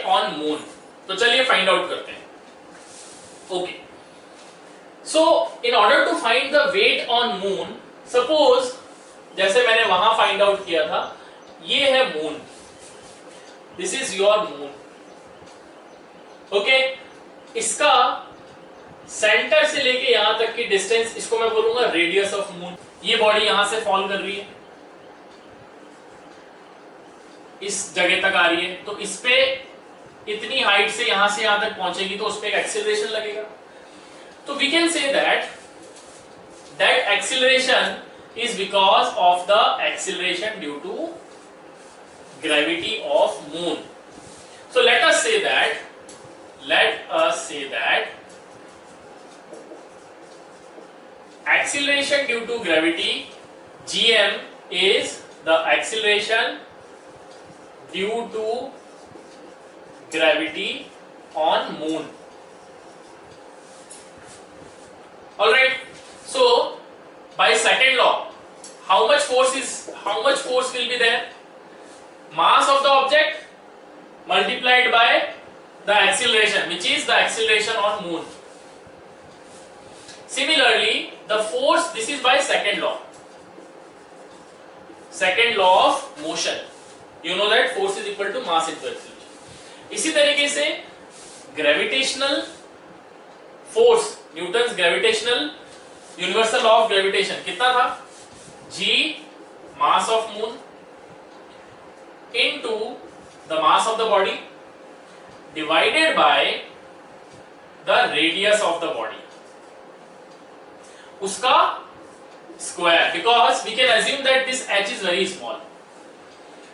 On moon. तो चलिए find out करते हैं। Okay, so in order to find the weight on moon, suppose जैसे मैंने वहां फाइंड आउट किया था, ये है moon, this is your moon. Okay, इसका सेंटर से लेके यहां तक की डिस्टेंस, इसको मैं बोलूंगा रेडियस ऑफ मून। ये बॉडी यहां से फॉल कर रही है, इस जगह तक आ रही है, तो इस पे इतनी हाइट से यहां तक पहुंचेगी तो उस पे एक एक्सीलरेशन लगेगा। तो we can say that acceleration is because of the acceleration due to gravity of moon. So let us say that acceleration due to gravity, gm, is the acceleration due to gravity on moon. All right, so by second law, how much force will be there? Mass of the object multiplied by the acceleration, which is the acceleration on moon. Similarly, the force, this is by second law of motion. You know that force is equal to mass into acceleration. इसी तरीके से gravitational force, Newton's gravitational universal law of gravitation कितना था? G mass of moon into the mass of the body divided by the radius of the body, उसका square, because we can assume that this h is very small,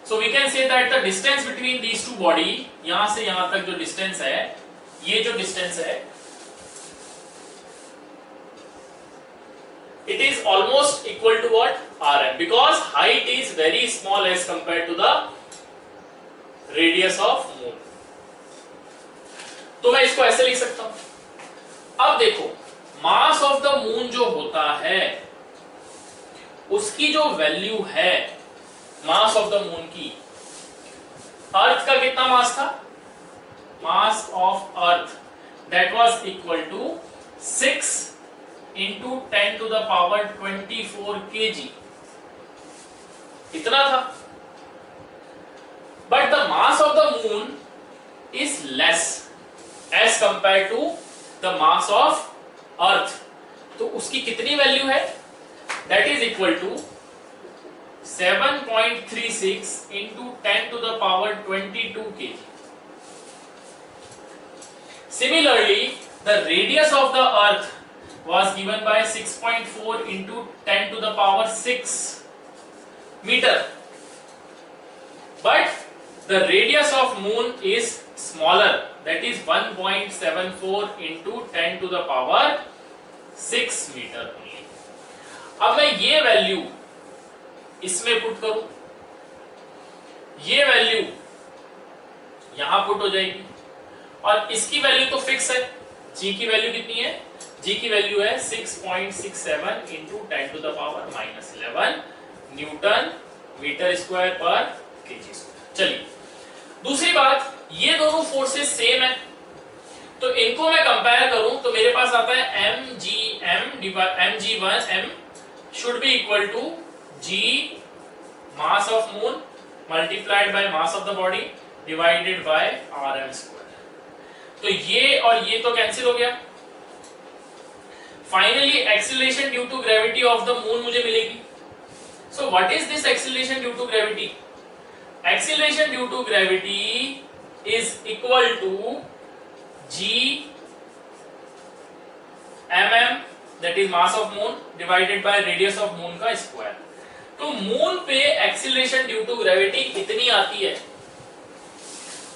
so we can say that the distance between these two body, यहां से यहां तक जो distance है, ये जो distance है, it is almost equal to what? Rm, because height is very small as compared to the radius of moon. तो मैं इसको ऐसे लिख सकता हूं। अब देखो, मास ऑफ द मून जो होता है उसकी जो वैल्यू है मास ऑफ द मून की, अर्थ का कितना मास था? Mass of earth that was equal to 6 into 10 to the power 24 kg, इतना था। But the mass of the moon is less as compared to the mass of earth, तो उसकी कितनी value है? That is equal to 7.36 into 10 to the power 22 kg. Similarly, the radius of the earth was given by 6.4 into 10 to the power 6 meter, but the radius of moon is smaller, that is 1.74 into 10 to the power 6 meter only. अब मैं ये value इसमें put करूं, ये value यहां put हो जाएगी, और इसकी वैल्यू तो फिक्स है। G की वैल्यू कितनी है? G की वैल्यू है 6.67 into 10 to the power -11 newton metre square पर केजी स्क्वायर। चलिए, दूसरी बात, ये दोनों फोर्सेस सेम है, तो इनको मैं कंपेयर करूं तो मेरे पास आता है mg1 m should be equal to G mass of moon multiplied by mass of the body divided by Rm square। तो ये और ये तो कैंसिल हो गया। Finally, acceleration due to gravity of the moon मुझे मिलेगी। So what is this acceleration due to gravity? Acceleration due to gravity is equal to G mm, that is mass of moon divided by radius of moon का square. तो moon पे acceleration due to gravity इतनी आती है।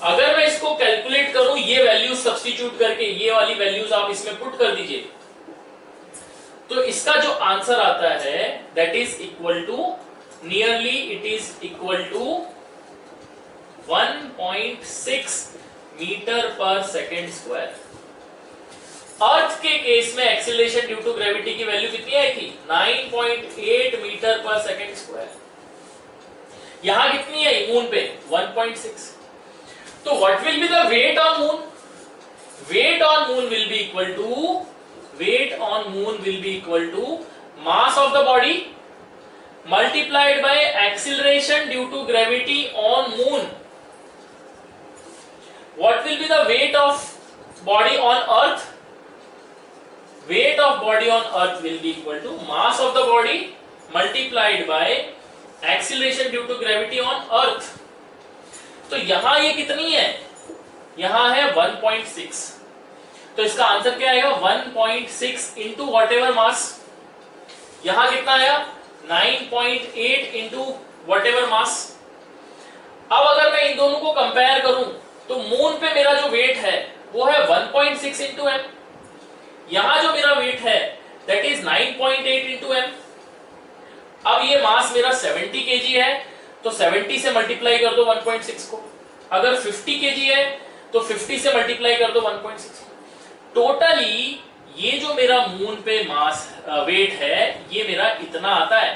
अगर मैं इसको calculate करूं, ये वैल्यूज सब्स्टिट्यूट करके, ये वाली वैल्यूज आप इसमें पुट कर दीजिए, तो इसका जो आंसर आता है that is equal to, nearly it is equal to 1.6 metre per second square. Earth के केस में एक्सीलरेशन ड्यू टू ग्रेविटी की वैल्यू कितनी आई थी? 9.8 मीटर पर सेकेंड स्क्वायर। यहां कितनी है मून पे? 1.6। तो what will be the weight on moon? Weight on moon will be equal to mass of the body multiplied by acceleration due to gravity on moon. What will be the weight of body on earth? Weight of body on earth will be equal to mass of the body multiplied by acceleration due to gravity on earth. तो यहां ये कितनी है? यहां है 1.6. तो इसका answer क्या आएगा? 1.6 इंटू वॉट एवर मास. यहां कितना आया? 9.8 इंटू वट एवर मास. अब अगर मैं इन दोनों को कंपेयर करूं तो मून पे मेरा जो वेट है वो है 1.6 इंटू एम. यहां जो मेरा वेट है दैट इज 9.8 इंटू एम. अब ये मास मेरा 70 केजी है तो 70 से मल्टीप्लाई कर दो 1.6 को. अगर 50 केजी है तो 50 से मल्टीप्लाई कर दो 1.6. टोटली ये जो मेरा मून पे मास वेट है ये मेरा इतना आता है.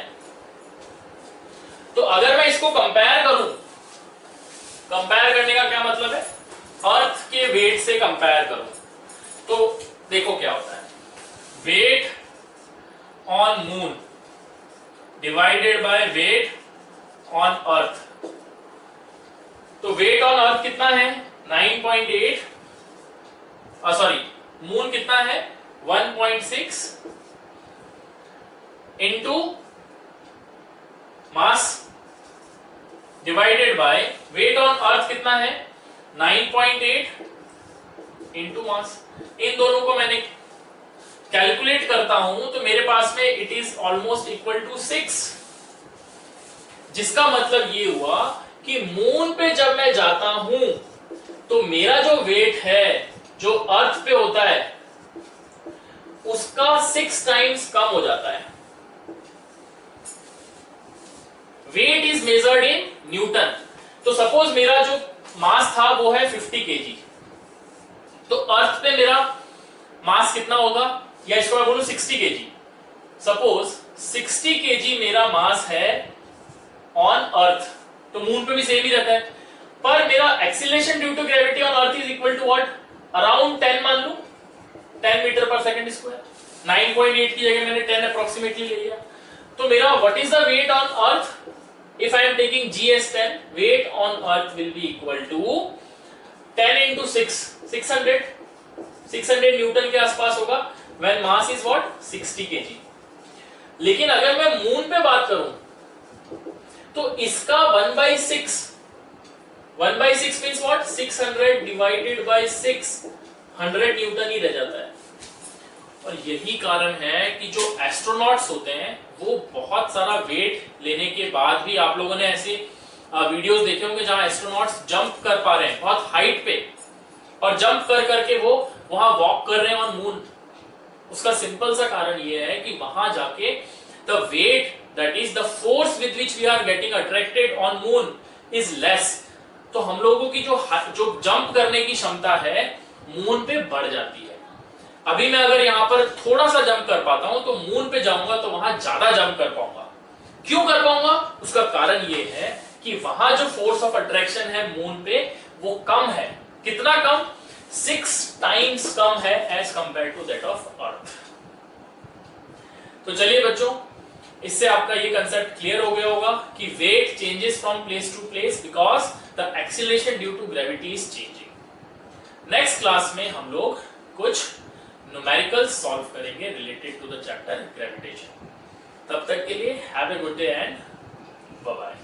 तो अगर मैं इसको कंपेयर करूं, कंपेयर करने का क्या मतलब है? अर्थ के वेट से कंपेयर करूं तो देखो क्या होता है. Weight on moon divided by weight on earth. तो वेट ऑन अर्थ कितना है? 9.8. सॉरी, मून कितना है? 1.6 into mass divided by weight on अर्थ कितना है? 9.8 इंटू मास. इन दोनों को मैंने कैलकुलेट करता हूं तो मेरे पास में it is almost equal to 6. जिसका मतलब ये हुआ कि मून पे जब मैं जाता हूं तो मेरा जो वेट है जो अर्थ पे होता है उसका 6 टाइम्स कम हो जाता है. Weight is measured in newton. तो सपोज मेरा जो मास था वो है 50 केजी. तो अर्थ पे मेरा मास कितना होगा? या इसको मैं बोलूं 60 केजी. सपोज 60 केजी मेरा मास है ऑन अर्थ. तो मून पे भी सेम ही रहता है, पर मेरा acceleration due to gravity on earth is equal to what? Around 10 मान लू, 10 मीटर पर सेकंड स्क्वायर. 9.8 की जगह मैंने 10 अप्रोक्सीमेटली ले लिया. तो मेरा what is the weight on earth? If I am taking GS10, weight on earth will be equal to 10 into 6, 600 newton के आसपास होगा when mass is what? 60 kg. लेकिन अगर मैं मून पे बात करूं तो इसका 1/6 means what? 600 divided by 6, 100 newton ही रह जाता है. और यही कारण है कि जो एस्ट्रोनॉट्स होते हैं वो बहुत सारा वेट लेने के बाद भी, आप लोगों ने ऐसे वीडियोस देखे होंगे जहां एस्ट्रोनॉट्स जंप कर पा रहे हैं बहुत हाइट पे, और जंप कर करके वो वहां वॉक कर रहे हैं ऑन मून. उसका सिंपल सा कारण ये है कि वहां जाके the weight, that is the force with which we are getting attracted on moon is less. तो हम लोगों की जो जंप करने की क्षमता है मून पे बढ़ जाती है. अभी मैं अगर यहां पर थोड़ा सा जंप कर पाता हूं तो मून पे जाऊंगा तो वहां ज्यादा जंप कर पाऊंगा. क्यों कर पाऊंगा? उसका कारण ये है कि वहां जो फोर्स ऑफ अट्रैक्शन है मून पे वो कम है. कितना कम? 6 टाइम्स कम है as compare to that of earth. तो चलिए बच्चों, इससे आपका ये कंसेप्ट क्लियर हो गया होगा कि weight changes from place to place because the acceleration due to gravity is changing. Next class में हम लोग कुछ न्यूमेरिकल्स सॉल्व करेंगे related to the chapter gravitation. तब तक के लिए have a good day and bye bye.